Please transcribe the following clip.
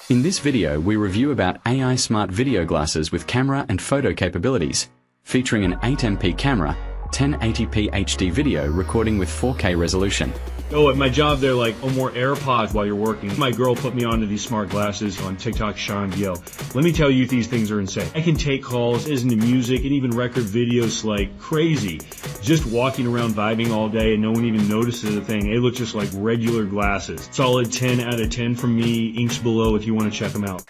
In this video, we review about AI smart video glasses with camera and photo capabilities, featuring an 8MP camera, 1080p HD video recording with 4K resolution. Oh, at my job, they're like, oh, more AirPods while you're working. My girl put me onto these smart glasses on TikTok, Sean. Yo, let me tell you, these things are insane. I can take calls, listen to music, and even record videos like crazy. Just walking around vibing all day and no one even notices a thing. They look just like regular glasses. Solid 10 out of 10 from me. Inks below if you want to check them out.